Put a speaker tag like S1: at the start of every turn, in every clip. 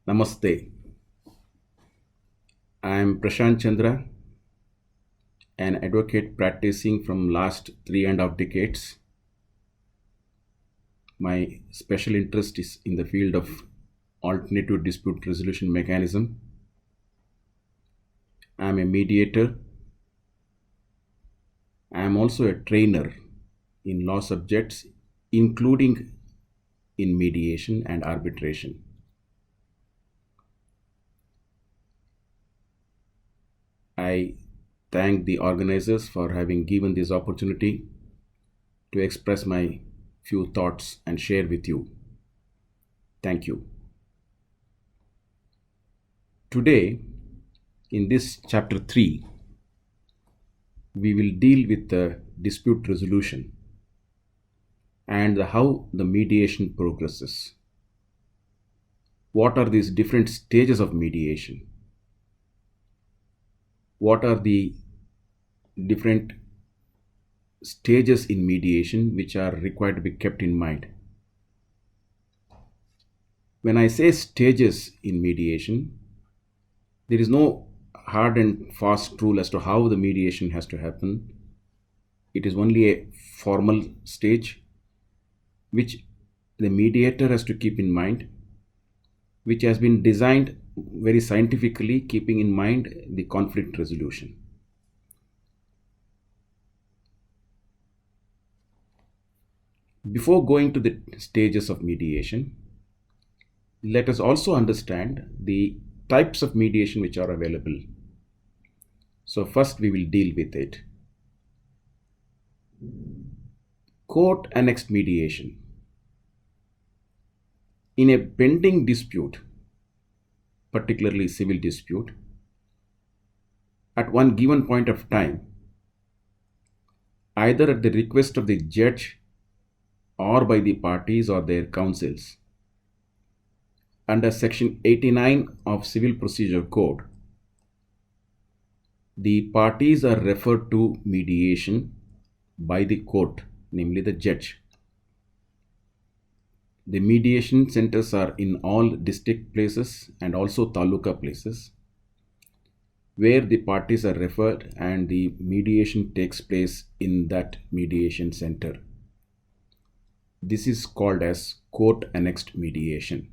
S1: Namaste. I am Prashant Chandra, an advocate practicing from last 3.5 decades. My special interest is in the field of alternative dispute resolution mechanism. I am a mediator. I am also a trainer in law subjects, including in mediation and arbitration. I thank the organizers for having given this opportunity to express my few thoughts and share with you. Thank you. Today, in this chapter 3, we will deal with the dispute resolution and how the mediation progresses. What are these different stages of mediation? What are the different stages in mediation which are required to be kept in mind? When I say stages in mediation, there is no hard and fast rule as to how the mediation has to happen. It is only a formal stage which the mediator has to keep in mind, which has been designed very scientifically, keeping in mind the conflict resolution. Before going to the stages of mediation, let us also understand the types of mediation which are available. So first we will deal with it. Court-annexed mediation. In a pending dispute, particularly civil dispute, at one given point of time, either at the request of the judge or by the parties or their counsels, under section 89 of Civil Procedure Code, the parties are referred to mediation by the court, namely the judge. The mediation centers are in all district places and also taluka places, where the parties are referred and the mediation takes place in that mediation center. This is called as court-annexed mediation.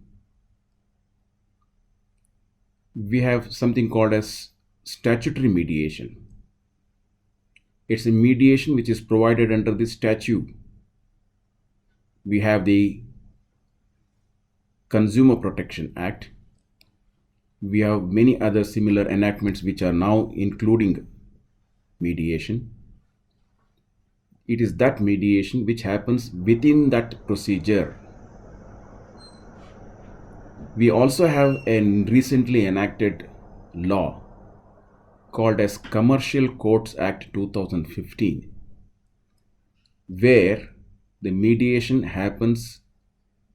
S1: We have something called as statutory mediation. It's a mediation which is provided under the statute. We have the Consumer Protection Act. We have many other similar enactments which are now including mediation. It is that mediation which happens within that procedure. We also have a recently enacted law called as Commercial Courts Act 2015, where the mediation happens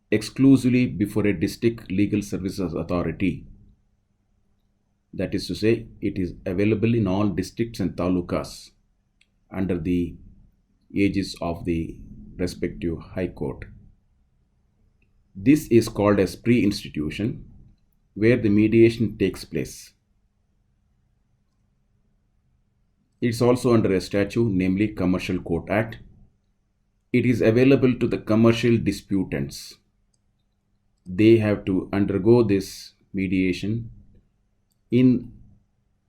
S1: exclusively before a district legal services authority. That is to say, it is available in all districts and talukas under the aegis of the respective high court. This is called as pre-institution, where the mediation takes place. It's also under a statute, namely Commercial Court Act. It is available to the commercial disputants. They have to undergo this mediation in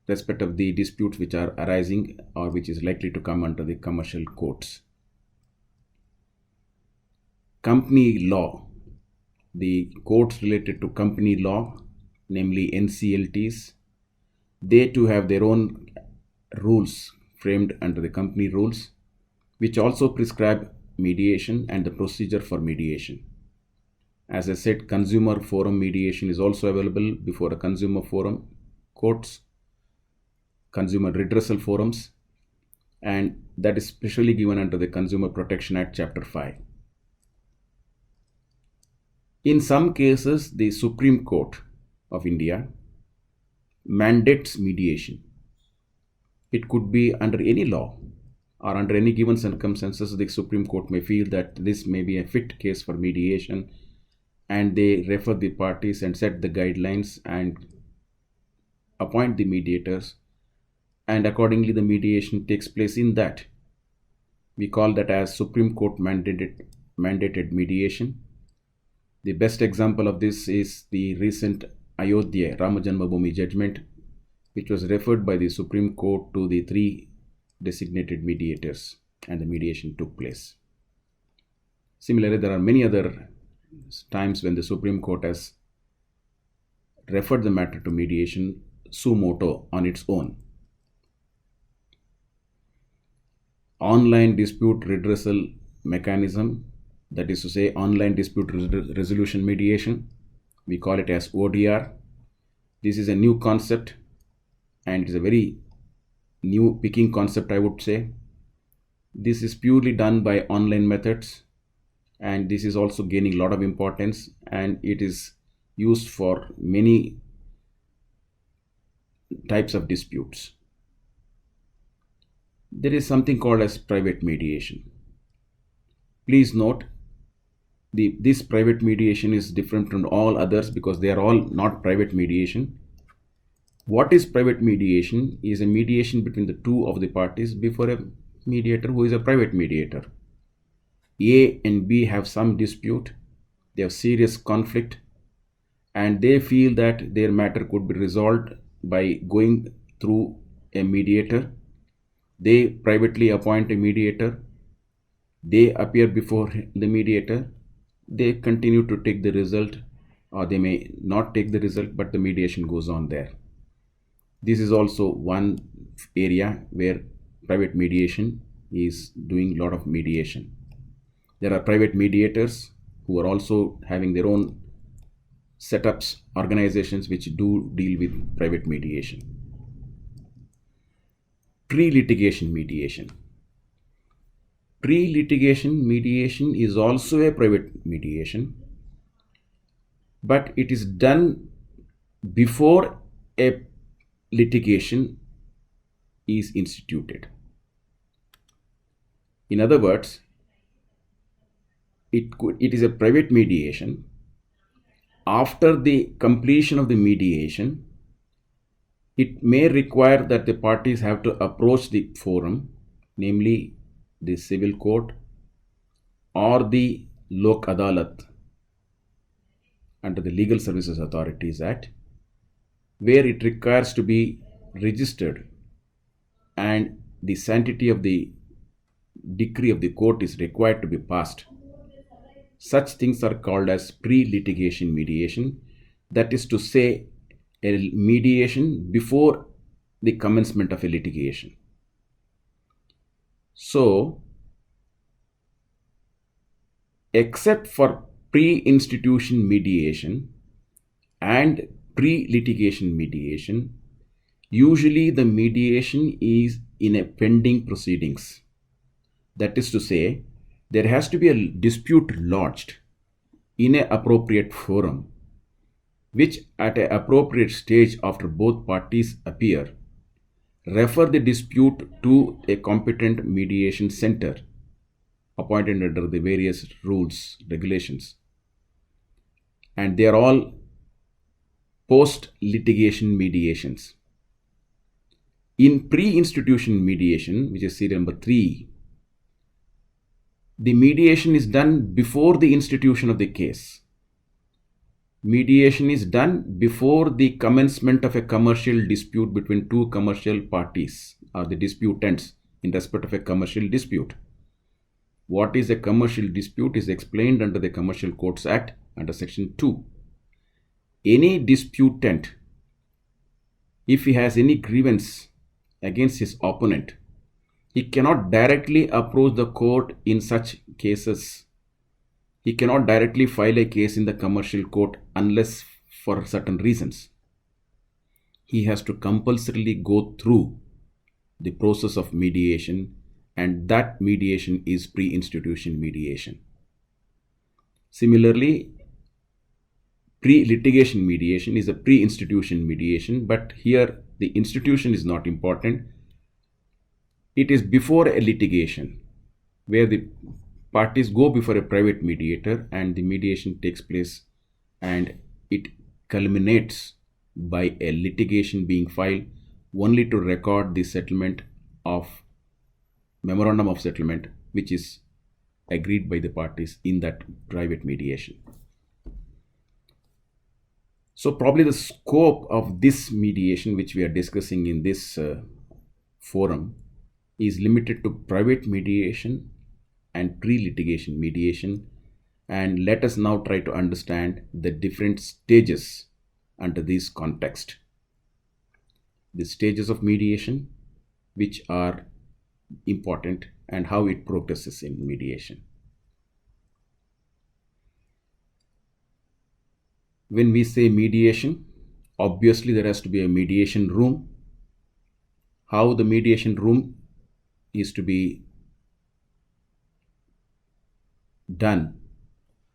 S1: respect of the disputes which are arising or which is likely to come under the commercial courts. Company law. The courts related to company law, namely NCLTs, they too have their own rules framed under the company rules, which also prescribe mediation and the procedure for mediation. As I said, consumer forum mediation is also available before a consumer forum courts, consumer redressal forums, and that is specially given under the Consumer Protection Act Chapter 5. In some cases, the Supreme Court of India mandates mediation. It could be under any law or under any given circumstances. The Supreme Court may feel that this may be a fit case for mediation, and they refer the parties and set the guidelines and appoint the mediators, and accordingly the mediation takes place in that. We call that as Supreme Court mandated mediation. The best example of this is the recent Ayodhya Rama Janmabhoomi judgment, which was referred by the Supreme Court to the 3 designated mediators, and the mediation took place. Similarly, there are many other times when the Supreme Court has referred the matter to mediation suo motu on its own. Online dispute redressal mechanism, that is to say online dispute resolution mediation, we call it as ODR. This is a new concept, and it is a very new picking concept, I would say. This is purely done by online methods, and this is also gaining a lot of importance, and it is used for many types of disputes. There is something called as private mediation. Please note, this private mediation is different from all others because they are all not private mediation. What is private mediation? Is a mediation between the 2 of the parties before a mediator who is a private mediator. A and B have some dispute, they have serious conflict, and they feel that their matter could be resolved by going through a mediator. They privately appoint a mediator, they appear before the mediator, they continue to take the result, or they may not take the result, but the mediation goes on there. This is also one area where private mediation is doing a lot of mediation. There are private mediators who are also having their own setups, organizations which do deal with private mediation. Pre-litigation mediation. Pre-litigation mediation is also a private mediation, but it is done before a litigation is instituted. In other words, it is a private mediation. After the completion of the mediation, it may require that the parties have to approach the forum, namely the civil court or the Lok Adalat under the Legal Services Authorities Act, where it requires to be registered and the sanctity of the decree of the court is required to be passed. Such things are called as pre-litigation mediation, that is to say a mediation before the commencement of a litigation. So, except for pre-institution mediation and pre-litigation mediation, usually the mediation is in a pending proceedings. That is to say, there has to be a dispute lodged in an appropriate forum, which at an appropriate stage after both parties appear, refer the dispute to a competent mediation center appointed under the various rules, regulations. And they are all post-litigation mediations. In pre-institution mediation, which is serial number 3, the mediation is done before the institution of the case. Mediation is done before the commencement of a commercial dispute between 2 commercial parties or the disputants in respect of a commercial dispute. What is a commercial dispute is explained under the Commercial Courts Act under section 2. Any disputant, if he has any grievance against his opponent, he cannot directly approach the court in such cases. He cannot directly file a case in the commercial court unless for certain reasons. He has to compulsorily go through the process of mediation, and that mediation is pre-institution mediation. Similarly, pre-litigation mediation is a pre-institution mediation, but here the institution is not important. It is before a litigation where the parties go before a private mediator and the mediation takes place and it culminates by a litigation being filed only to record the settlement of memorandum of settlement which is agreed by the parties in that private mediation. So probably the scope of this mediation which we are discussing in this forum is limited to private mediation and pre-litigation mediation, and let us now try to understand the different stages under this context. The stages of mediation which are important and how it progresses in mediation. When we say mediation, obviously there has to be a mediation room. How the mediation room is to be done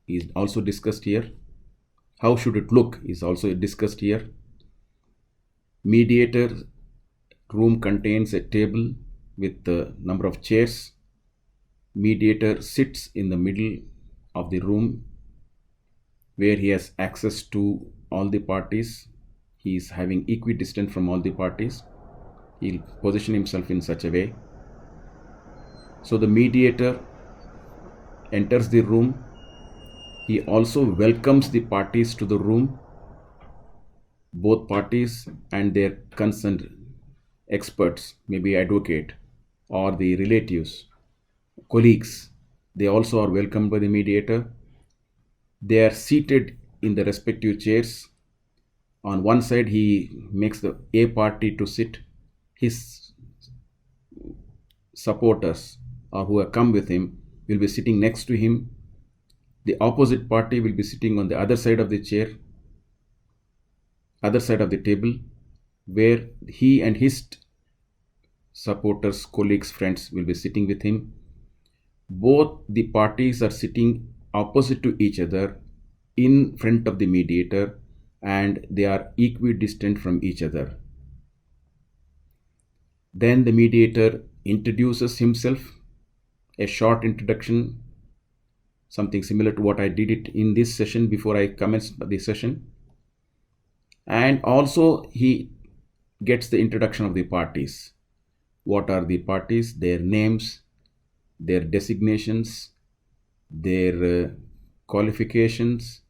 S1: is also discussed here. How should it look is also discussed here. Mediator room contains a table with the number of chairs. Mediator sits in the middle of the room where he has access to all the parties. He is having equidistant from all the parties. He'll position himself in such a way. So the mediator enters the room. He also welcomes the parties to the room, both parties and their concerned experts, maybe advocate or the relatives, colleagues. They also are welcomed by the mediator. They are seated in the respective chairs. On one side, he makes the A party to sit. His supporters or who have come with him will be sitting next to him. The opposite party will be sitting on the other side of the chair, other side of the table, where he and his supporters, colleagues, friends will be sitting with him. Both the parties are sitting opposite to each other in front of the mediator, and they are equidistant from each other. Then the mediator introduces himself, a short introduction, something similar to what I did it in this session before I commenced the session. And also he gets the introduction of the parties. What are the parties? Their names, their designations, their qualifications,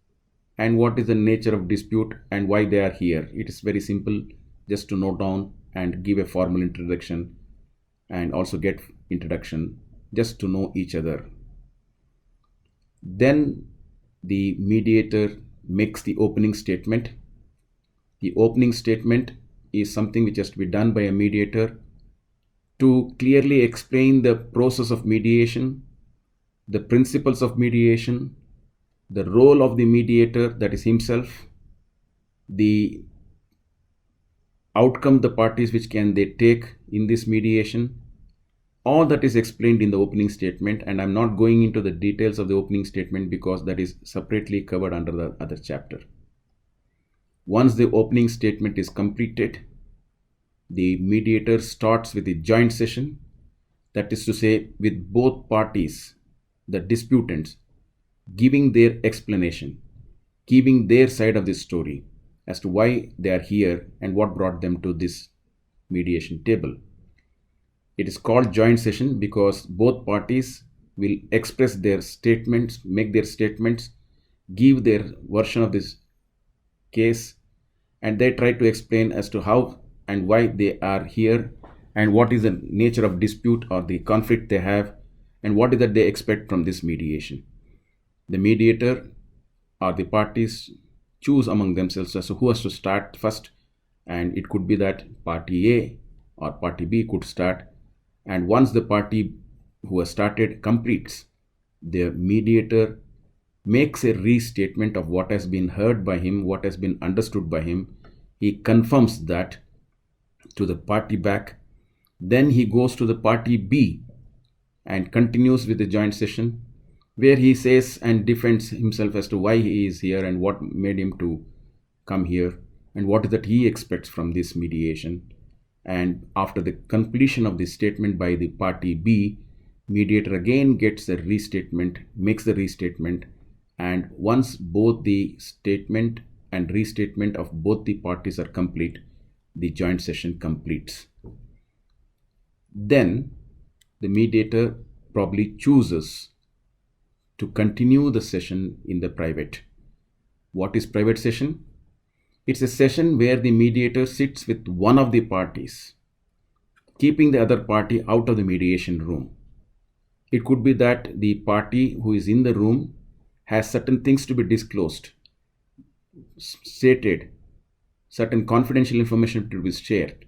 S1: and what is the nature of dispute and why they are here. It is very simple, just to note down and give a formal introduction and also get introduction just to know each other. Then the mediator makes the opening statement. The opening statement is something which has to be done by a mediator to clearly explain the process of mediation, the principles of mediation, the role of the mediator, that is himself, the outcome the parties which can they take in this mediation. All that is explained in the opening statement, and I'm not going into the details of the opening statement because that is separately covered under the other chapter. Once the opening statement is completed, the mediator starts with a joint session, that is to say with both parties, the disputants, giving their explanation, giving their side of the story as to why they are here and what brought them to this mediation table. It is called joint session because both parties will express their statements, make their statements, give their version of this case, and they try to explain as to how and why they are here and what is the nature of dispute or the conflict they have and what is that they expect from this mediation. The mediator or the parties choose among themselves as to who has to start first, and it could be that party A or party B could start, and once the party who has started completes, the mediator makes a restatement of what has been heard by him, what has been understood by him. He confirms that to the party back. Then he goes to the party B and continues with the joint session where he says and defends himself as to why he is here and what made him to come here and what is that he expects from this mediation. And after the completion of the statement by the party B, mediator again gets a restatement, makes the restatement, And once both the statement and restatement of both the parties are complete, the joint session completes. Then the mediator probably chooses to continue the session in the private. What is private session? It's a session where the mediator sits with one of the parties, keeping the other party out of the mediation room. It could be that the party who is in the room has certain things to be disclosed, stated, certain confidential information to be shared.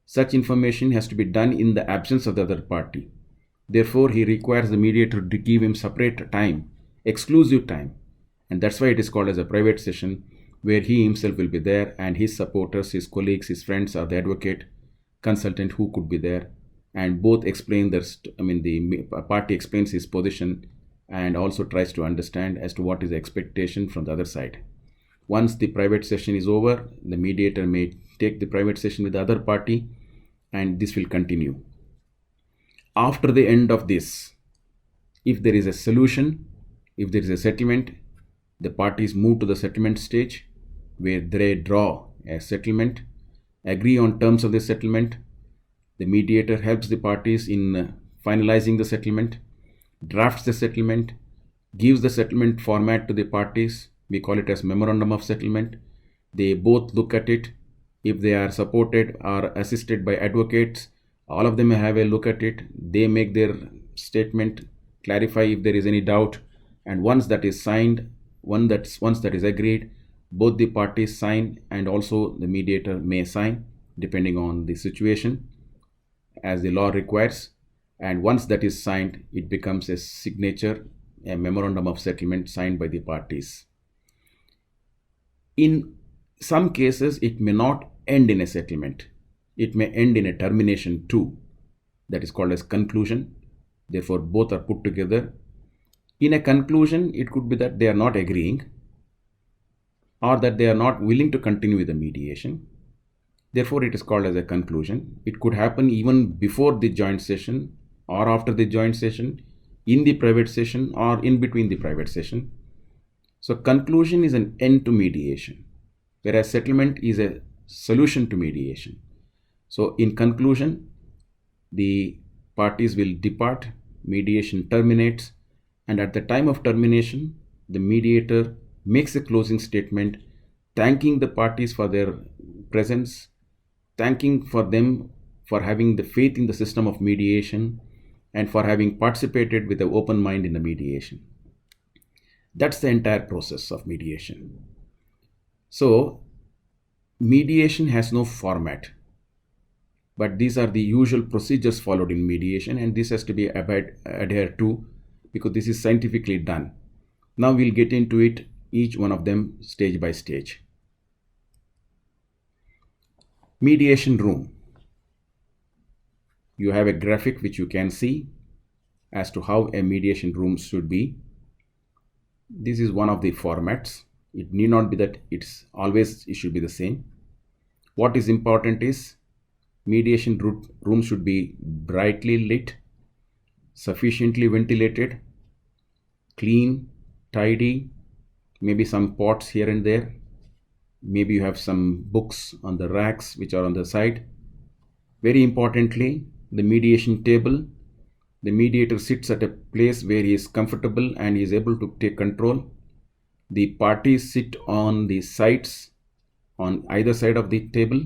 S1: Such information has to be done in the absence of the other party. Therefore, he requires the mediator to give him separate time, exclusive time. And that's why it is called as a private session, where he himself will be there and his supporters, his colleagues, his friends, or the advocate, consultant who could be there, and both explain the party explains his position and also tries to understand as to what is the expectation from the other side. Once the private session is over, the mediator may take the private session with the other party, and this will continue. After the end of this, if there is a solution, if there is a settlement, the parties move to the settlement stage, where they draw a settlement, agree on terms of the settlement. The mediator helps the parties in finalizing the settlement, drafts the settlement, gives the settlement format to the parties. We call it as memorandum of settlement. They both look at it. If they are supported or assisted by advocates, all of them have a look at it. They make their statement, clarify if there is any doubt, and once that is signed, once that is agreed, both the parties sign, and also the mediator may sign depending on the situation as the law requires. And once that is signed, it becomes a signature, a memorandum of settlement signed by the parties. In some cases, it may not end in a settlement. It may end in a termination too. That is called as conclusion. Therefore, both are put together. In a conclusion, it could be that they are not agreeing, or that they are not willing to continue with the mediation. Therefore, it is called as a conclusion. It could happen even before the joint session or after the joint session, in the private session or in between the private session. So conclusion is an end to mediation, whereas settlement is a solution to mediation. So in conclusion, the parties will depart, mediation terminates, and at the time of termination, the mediator makes a closing statement thanking the parties for their presence, thanking for them for having the faith in the system of mediation and for having participated with an open mind in the mediation. That's the entire process of mediation. So mediation has no format, but these are the usual procedures followed in mediation, and this has to be adhered to because this is scientifically done. Now we'll get into it, each one of them stage by stage. Mediation room. You have a graphic which you can see as to how a mediation room should be. This is one of the formats. It need not be that it should be the same. What is important is mediation room should be brightly lit, sufficiently ventilated, clean, tidy, maybe some pots here and there. Maybe you have some books on the racks which are on the side. Very importantly, the mediation table. The mediator sits at a place where he is comfortable and he is able to take control. The parties sit on the sides, on either side of the table.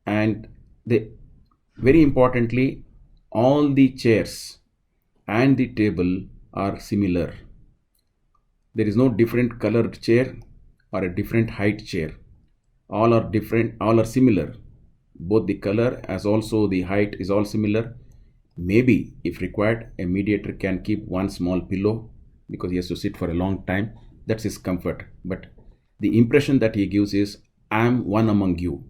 S1: And very importantly, all the chairs and the table are similar. There is no different colored chair or a different height chair. All are different, all are similar. Both the color as also the height is all similar. Maybe if required, a mediator can keep one small pillow because he has to sit for a long time. That's his comfort. But the impression that he gives is, I am one among you.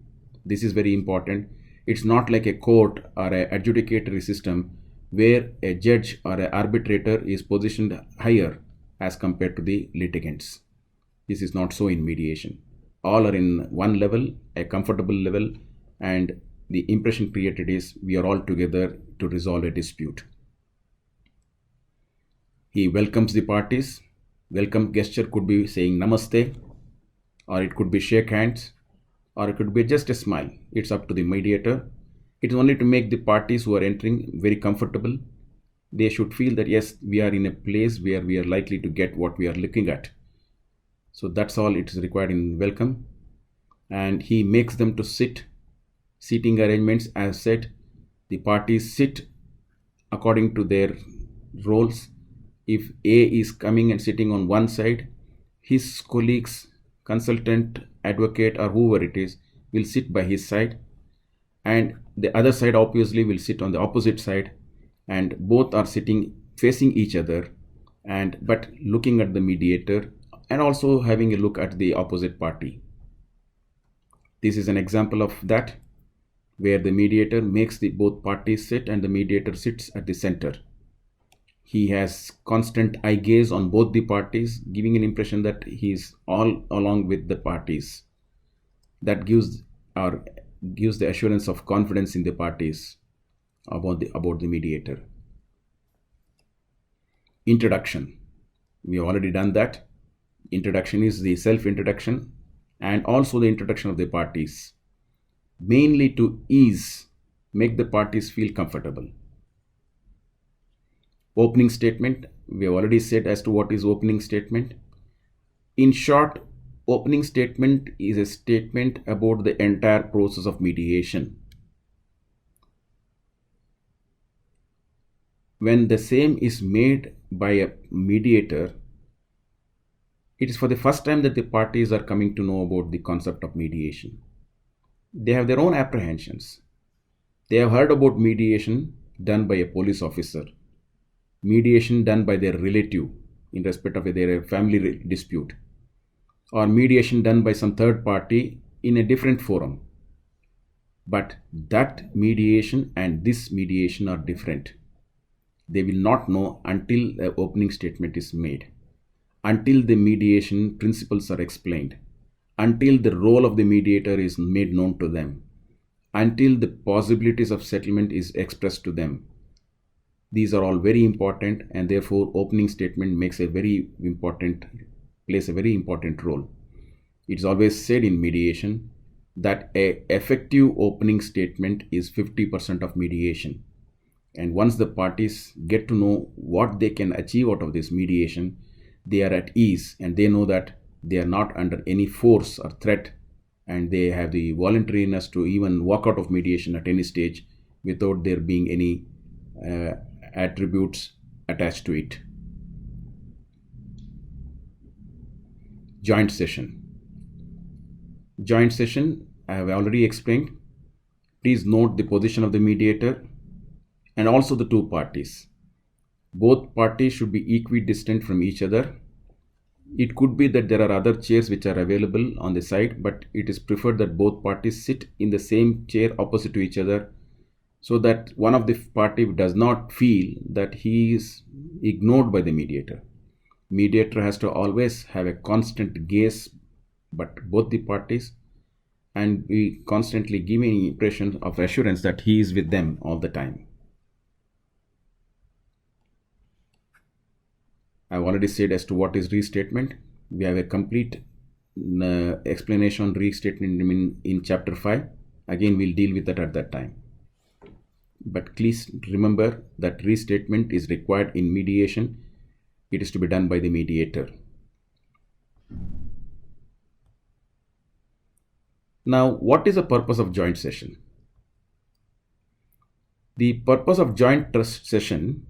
S1: This is very important. It's not like a court or an adjudicatory system where a judge or an arbitrator is positioned higher as compared to the litigants. This is not so in mediation. All are in one level, a comfortable level, and the impression created is we are all together to resolve a dispute. He welcomes the parties. Welcome gesture could be saying namaste, or it could be shake hands, or it could be just a smile. It's up to the mediator. It's only to make the parties who are entering very comfortable. They should feel that yes, we are in a place where we are likely to get what we are looking at. So that's all it is required in welcome. And he makes them to sit. Seating arrangements, as said, the parties sit according to their roles. If A is coming and sitting on one side, his colleagues, consultant, advocate, or whoever it is, will sit by his side, and the other side obviously will sit on the opposite side, and both are sitting facing each other, and but looking at the mediator and also having a look at the opposite party. This is an example of that, where the mediator makes the both parties sit and the mediator sits at the center. He has constant eye gaze on both the parties, giving an impression that he is all along with the parties. That gives the assurance of confidence in the parties about the mediator. Introduction. We have already done that. Introduction is the self-introduction and also the introduction of the parties, mainly to make the parties feel comfortable. Opening statement. We have already said as to what is opening statement. In short, opening statement is a statement about the entire process of mediation. When the same is made by a mediator, it is for the first time that the parties are coming to know about the concept of mediation. They have their own apprehensions. They have heard about mediation done by a police officer, mediation done by their relative in respect of their family dispute, or mediation done by some third party in a different forum. But that mediation and this mediation are different. They will not know until the opening statement is made, until the mediation principles are explained, until the role of the mediator is made known to them, until the possibilities of settlement is expressed to them. These are all very important, and therefore opening statement plays a very important role. It's always said in mediation that an effective opening statement is 50% of mediation. And once the parties get to know what they can achieve out of this mediation, they are at ease and they know that they are not under any force or threat, and they have the voluntariness to even walk out of mediation at any stage without there being any attributes attached to it. Joint session. Joint session, I have already explained. Please note the position of the mediator and also the two parties. Both parties should be equidistant from each other. It could be that there are other chairs which are available on the side, but it is preferred that both parties sit in the same chair opposite to each other, so that one of the party does not feel that he is ignored by the mediator. Mediator has to always have a constant gaze but both the parties, and be constantly giving impression of assurance that he is with them all the time. I've already said as to what is restatement. We have a complete explanation on restatement in chapter 5. Again, we'll deal with that at that time. But please remember that restatement is required in mediation. It is to be done by the mediator. Now, what is the purpose of joint session? The purpose of joint trust session,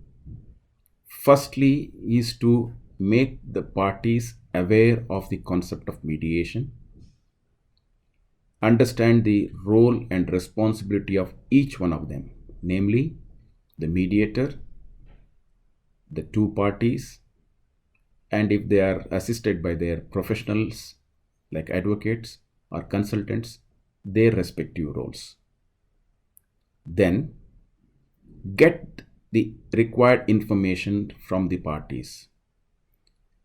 S1: firstly, is to make the parties aware of the concept of mediation, understand the role and responsibility of each one of them, namely the mediator, the two parties, and if they are assisted by their professionals like advocates or consultants, their respective roles. Then get the required information from the parties.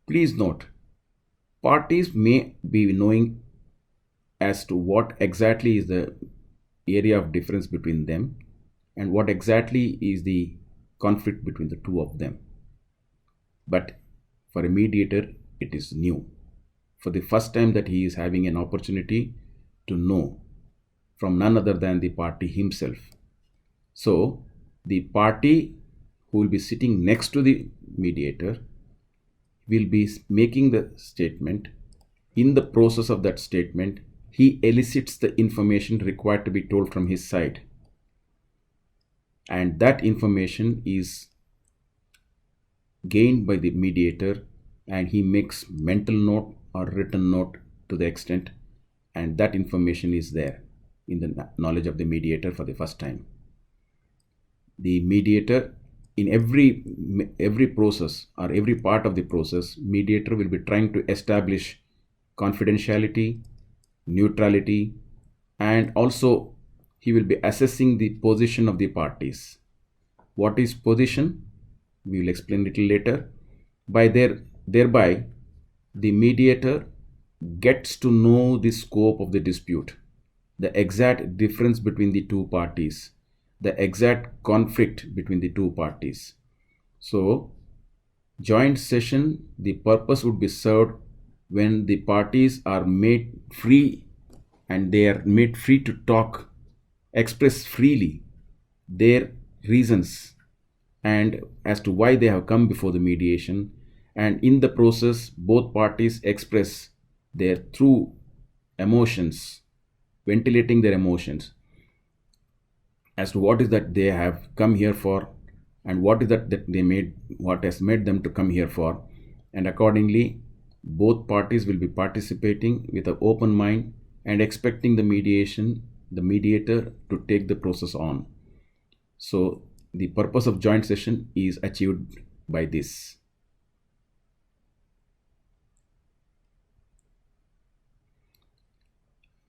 S1: Please note, parties may be knowing as to what exactly is the area of difference between them and what exactly is the conflict between the two of them. But for a mediator, it is new. For the first time that he is having an opportunity to know from none other than the party himself. So the party who will be sitting next to the mediator will be making the statement. In the process of that statement, he elicits the information required to be told from his side. And that information is gained by the mediator, and he makes mental note or written note to the extent, and that information is there in the knowledge of the mediator for the first time. The mediator, in every process or every part of the process, mediator will be trying to establish confidentiality, neutrality, and also he will be assessing the position of the parties. What is position? We will explain a little later. Thereby, the mediator gets to know the scope of the dispute, the exact difference between the two parties, the exact conflict between the two parties. So, joint session, the purpose would be served when the parties are made free, and they are made free to talk, express freely their reasons and as to why they have come before the mediation, and in the process both parties express their true emotions, ventilating their emotions as to what is that they have come here for, and what is that they made, what has made them to come here for, and accordingly both parties will be participating with an open mind and expecting the mediator to take the process on. So the purpose of joint session is achieved by this.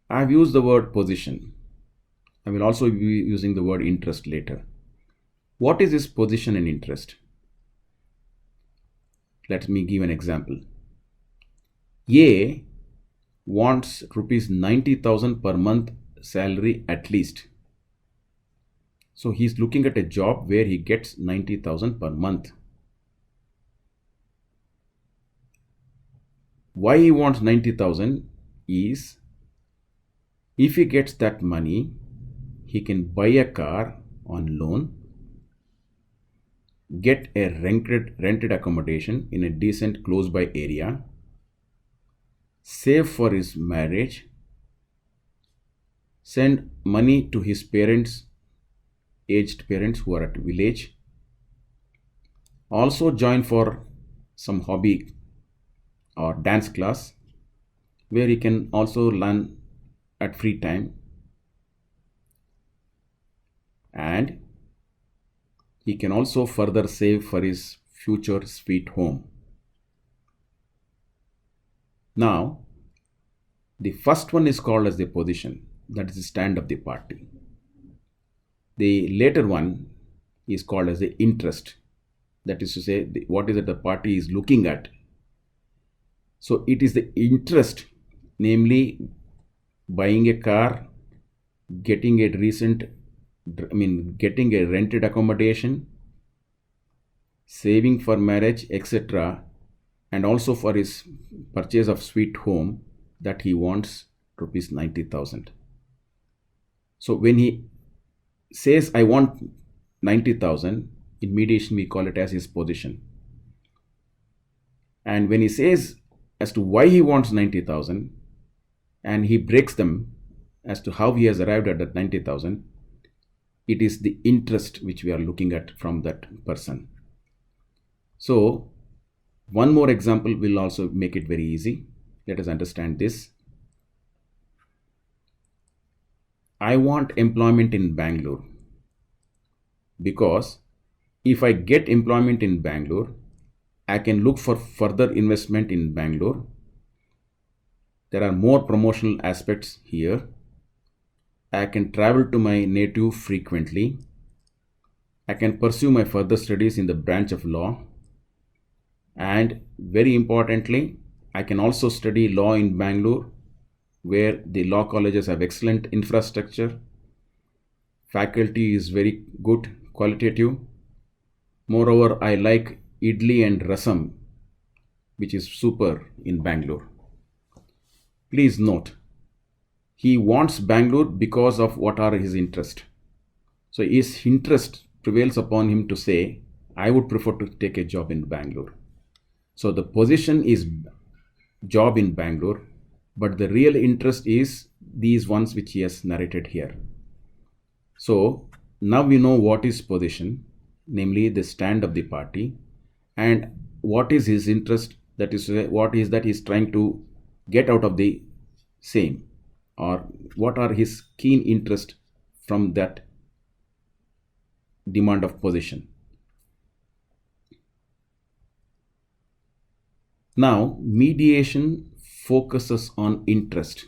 S1: I have used the word position. I will also be using the word interest later. What is this position and interest? Let me give an example. A wants rupees 90,000 per month salary at least. So he is looking at a job where he gets 90,000 per month. Why he wants 90,000 is, if he gets that money, he can buy a car on loan, get a rented accommodation in a decent close by area, save for his marriage, send money to his parents, aged parents who are at village, also join for some hobby or dance class where he can also learn at free time, and he can also further save for his future sweet home. Now, the first one is called as the position, that is the stand of the party. The later one is called as the interest, that is to say, what is it the party is looking at. So it is the interest, namely buying a car, getting a rented accommodation, saving for marriage, etc., and also for his purchase of sweet home, that he wants rupees 90,000. So when he says I want 90,000, in mediation we call it as his position. And when he says as to why he wants 90,000, and he breaks them as to how he has arrived at that 90,000, it is the interest which we are looking at from that person. So one more example will also make it very easy. Let us understand this. I want employment in Bangalore because if I get employment in Bangalore, I can look for further investment in Bangalore. There are more promotional aspects here. I can travel to my native frequently. I can pursue my further studies in the branch of law. And very importantly, I can also study law in Bangalore, where the law colleges have excellent infrastructure. Faculty is very good, qualitative. Moreover, I like idli and rasam, which is super in Bangalore. Please note, he wants Bangalore because of what are his interests. So his interest prevails upon him to say, I would prefer to take a job in Bangalore. So the position is job in Bangalore, but the real interest is these ones which he has narrated here. So now we know what is position, namely the stand of the party, and what is his interest, that is what is that he's trying to get out of the same, or what are his keen interest from that demand of position. Now, mediation focuses on interest.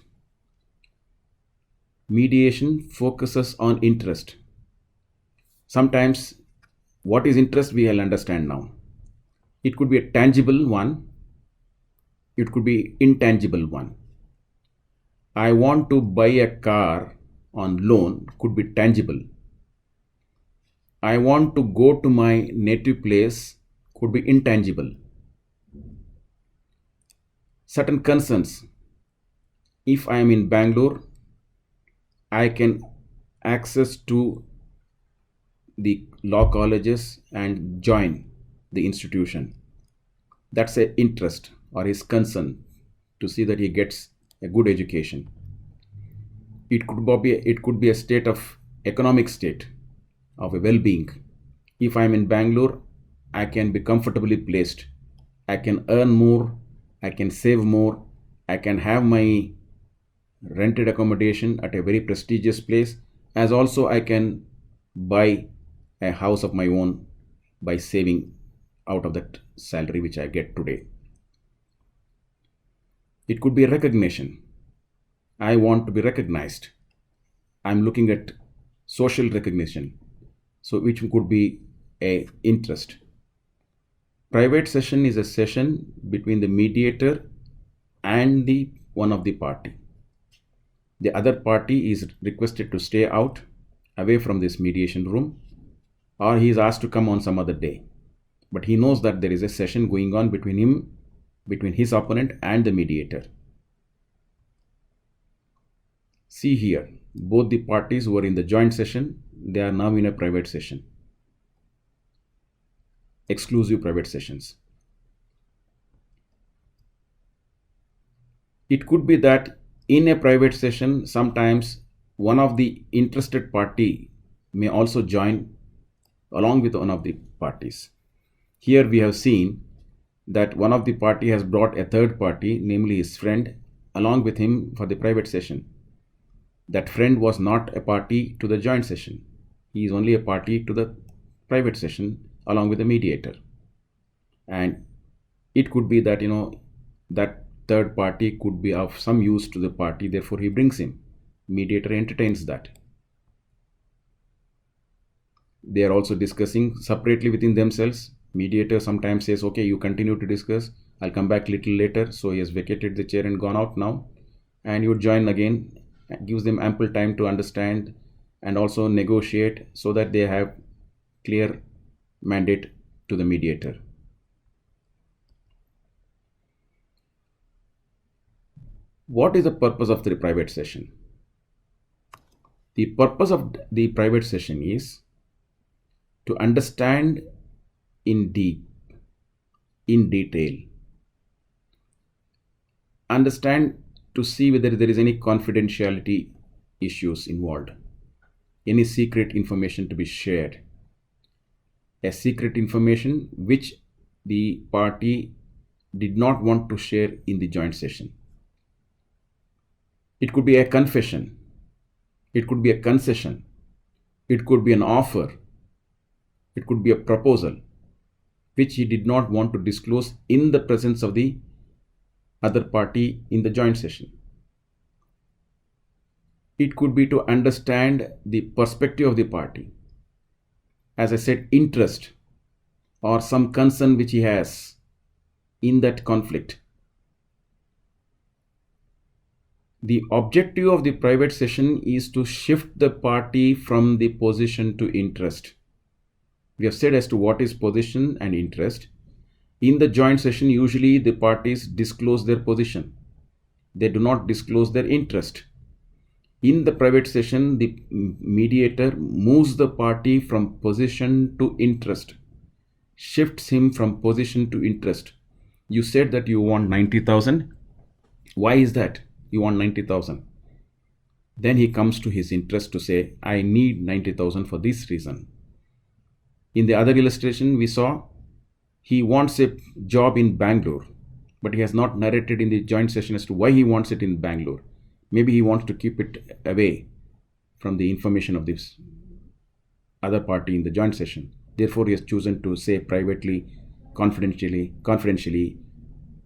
S1: Mediation focuses on interest. Sometimes what is interest we will understand now. It could be a tangible one. It could be intangible one. I want to buy a car on loan, could be tangible. I want to go to my native place, could be intangible. Certain concerns. If I am in Bangalore, I can access to the law colleges and join the institution. That's an interest or his concern to see that he gets a good education. It could be a state of economic state of a well-being. If I'm in Bangalore, I can be comfortably placed. I can earn more. I can save more. I can have my rented accommodation at a very prestigious place, as also I can buy a house of my own by saving out of that salary which I get today. It could be a recognition. I want to be recognized. I'm looking at social recognition, so which could be a interest. Private session is a session between the mediator and the one of the party. The other party is requested to stay out, away from this mediation room, or he is asked to come on some other day. But he knows that there is a session going on between his opponent and the mediator. See here, both the parties were in the joint session, they are now in a private session. Exclusive private sessions. It could be that in a private session, sometimes one of the interested party may also join along with one of the parties. Here we have seen that one of the party has brought a third party, namely his friend, along with him for the private session. That friend was not a party to the joint session. He is only a party to the private session along with the mediator. And it could be that, that third party could be of some use to the party, therefore he brings him. Mediator entertains that. They are also discussing separately within themselves. Mediator sometimes says, okay, you continue to discuss, I'll come back a little later. So he has vacated the chair and gone out now, and you join again. It gives them ample time to understand and also negotiate, so that they have clear mandate to the mediator. What is the purpose of the private session? The purpose of the private session is to understand in detail, understand to see whether there is any confidentiality issues involved, any secret information to be shared, a secret information which the party did not want to share in the joint session. It could be a confession, it could be a concession, it could be an offer, it could be a proposal which he did not want to disclose in the presence of the other party in the joint session. It could be to understand the perspective of the party. As I said, interest or some concern which he has in that conflict. The objective of the private session is to shift the party from the position to interest. We have said as to what is position and interest. In the joint session, usually the parties disclose their position. They do not disclose their interest. In the private session, the mediator moves the party from position to interest, shifts him from position to interest. You said that you want 90,000. Why is that you want 90,000? Then he comes to his interest to say, I need 90,000 for this reason. In the other illustration, we saw he wants a job in Bangalore, but he has not narrated in the joint session as to why he wants it in Bangalore. Maybe he wants to keep it away from the information of this other party in the joint session. Therefore, he has chosen to say privately, confidentially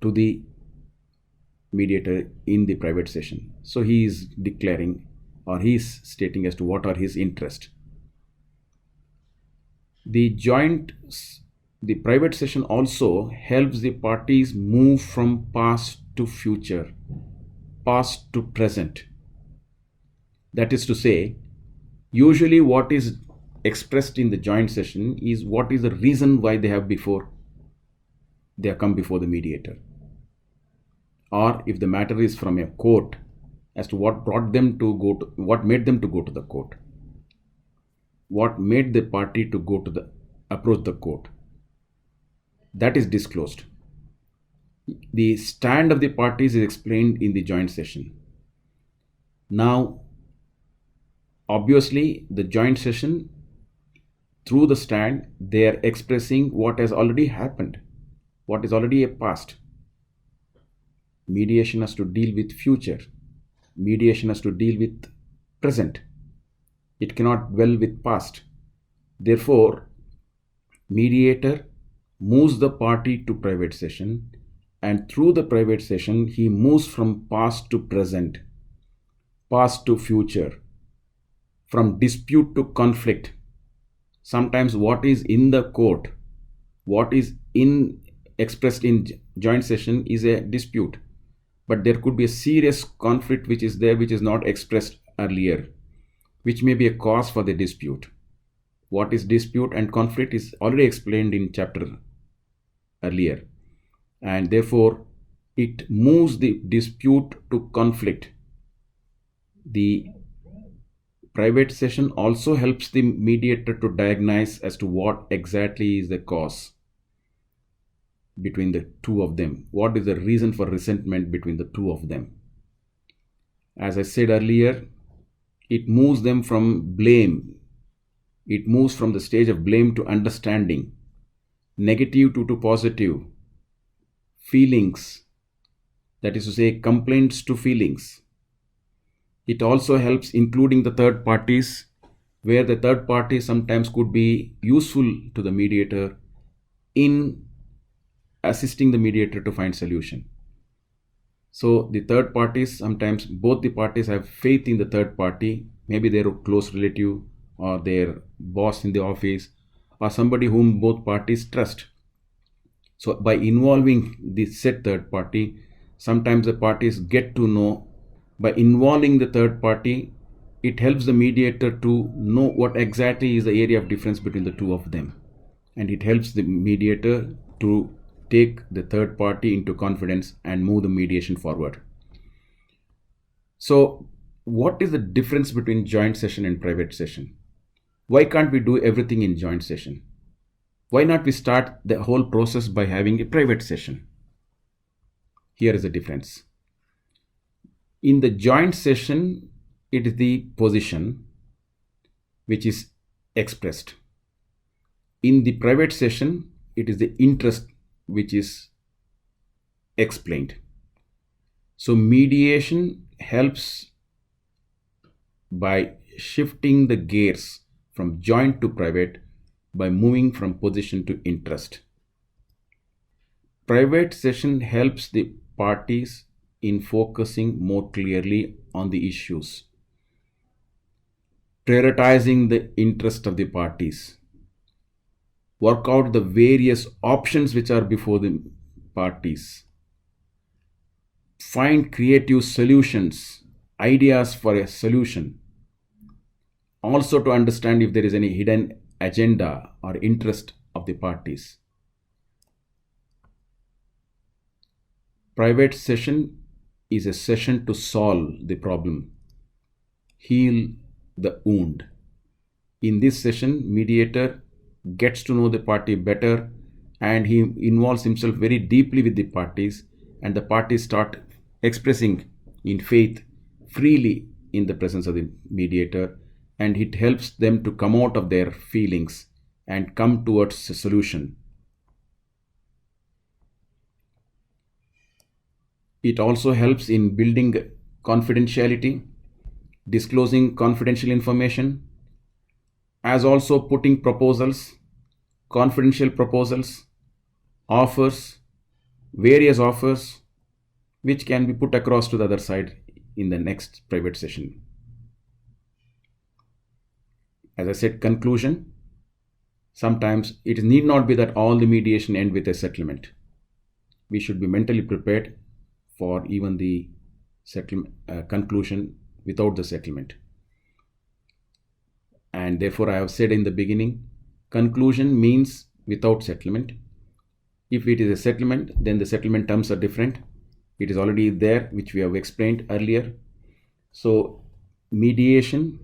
S1: to the mediator in the private session. So he is declaring, or he is stating as to what are his interests. The private session also helps the parties move from past to future, past to present. That is to say, usually what is expressed in the joint session is what is the reason why they have come before the mediator. Or if the matter is from a court, as to what made them to go to the court. What made the party to approach the court. That is disclosed. The stand of the parties is explained in the joint session. Now, obviously, the joint session, through the stand, they are expressing what has already happened, what is already a past. Mediation has to deal with future. Mediation has to deal with present. It cannot dwell with past. Therefore, mediator moves the party to private session, and through the private session, he moves from past to present, past to future, from dispute to conflict. Sometimes what is in the court, what is expressed in joint session is a dispute, but there could be a serious conflict which is there, which is not expressed earlier, which may be a cause for the dispute. What is dispute and conflict is already explained in chapter earlier, and therefore it moves the dispute to conflict. The private session also helps the mediator to diagnose as to what exactly is the cause between the two of them. What is the reason for resentment between the two of them? As I said earlier, it moves them from blame. It moves from the stage of blame to understanding, negative to positive, feelings, that is to say, complaints to feelings. It also helps including the third parties, where the third party sometimes could be useful to the mediator in assisting the mediator to find solution. So the third parties, sometimes both the parties have faith in the third party, maybe their close relative or their boss in the office or somebody whom both parties trust. So by involving the said third party, sometimes the parties get to know. By involving the third party, it helps the mediator to know what exactly is the area of difference between the two of them, and it helps the mediator to take the third party into confidence and move the mediation forward. So what is the difference between joint session and private session? Why can't we do everything in joint session? Why not we start the whole process by having a private session? Here is the difference. In the joint session, it is the position which is expressed. In the private session, it is the interest which is explained. So mediation helps by shifting the gears from joint to private by moving from position to interest. Private session helps the parties in focusing more clearly on the issues, prioritizing the interest of the parties, work out the various options which are before the parties, find creative solutions, ideas for a solution, also to understand if there is any hidden agenda or interest of the parties. Private session is a session to solve the problem, heal the wound. In this session, mediator gets to know the party better and he involves himself very deeply with the parties, and the parties start expressing in faith freely in the presence of the mediator, and it helps them to come out of their feelings and come towards a solution. It also helps in building confidentiality, disclosing confidential information, as also putting proposals, confidential proposals, offers, various offers, which can be put across to the other side in the next private session. As I said, conclusion. Sometimes it need not be that all the mediation end with a settlement. We should be mentally prepared for even the conclusion without the settlement. And therefore, I have said in the beginning, conclusion means without settlement. If it is a settlement, then the settlement terms are different. It is already there, which we have explained earlier. So, mediation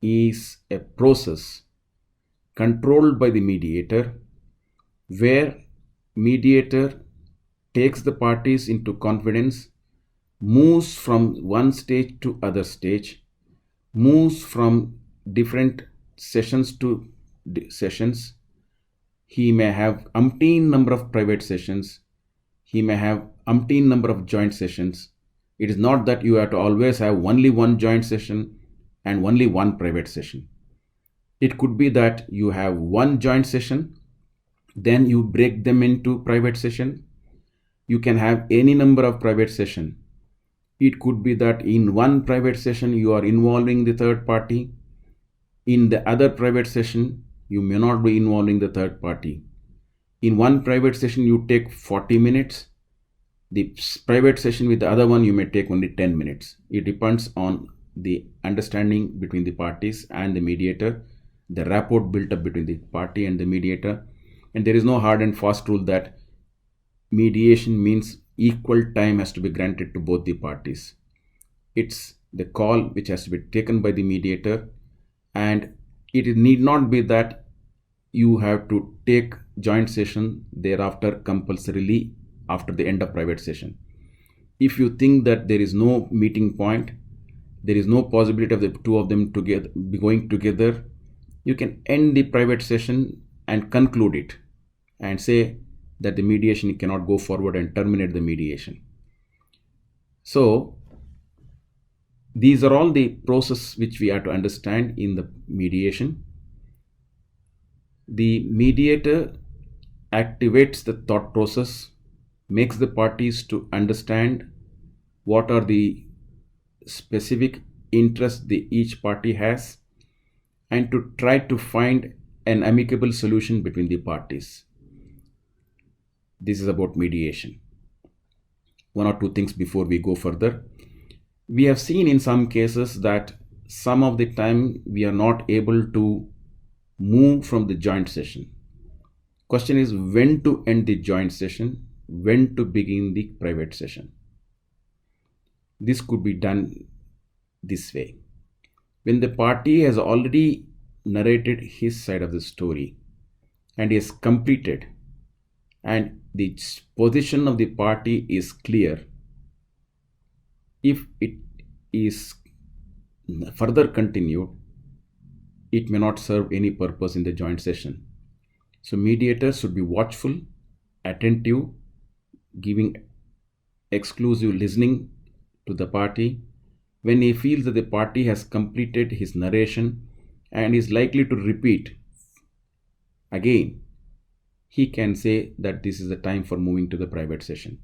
S1: is a process controlled by the mediator, where mediator takes the parties into confidence, moves from one stage to other stage, moves from different sessions to sessions. He may have umpteen number of private sessions. He may have umpteen number of joint sessions. It is not that you have to always have only one joint session and only one private session. It could be that you have one joint session, then you break them into private session. You can have any number of private session. It could be that in one private session you are involving the third party. In the other private session, you may not be involving the third party. In one private session, you take 40 minutes. The private session with the other one, you may take only 10 minutes. It depends on the understanding between the parties and the mediator, the rapport built up between the party and the mediator. And there is no hard and fast rule that mediation means equal time has to be granted to both the parties. It's the call which has to be taken by the mediator, and it need not be that you have to take joint session thereafter compulsorily after the end of private session. If you think that there is no meeting point, there is no possibility of the two of them together going together, you can end the private session and conclude it and say that the mediation cannot go forward and terminate the mediation. So these are all the process which we have to understand in the mediation. The mediator activates the thought process, makes the parties to understand what are the specific interests each party has, and to try to find an amicable solution between the parties. This is about mediation. One or two things before we go further. We have seen in some cases that some of the time we are not able to move from the joint session. Question is when to end the joint session, when to begin the private session. This could be done this way. When the party has already narrated his side of the story and is completed, and the position of the party is clear, if it is further continued, it may not serve any purpose in the joint session. So mediators should be watchful, attentive, giving exclusive listening to the party. When he feels that the party has completed his narration and is likely to repeat again, he can say that this is the time for moving to the private session.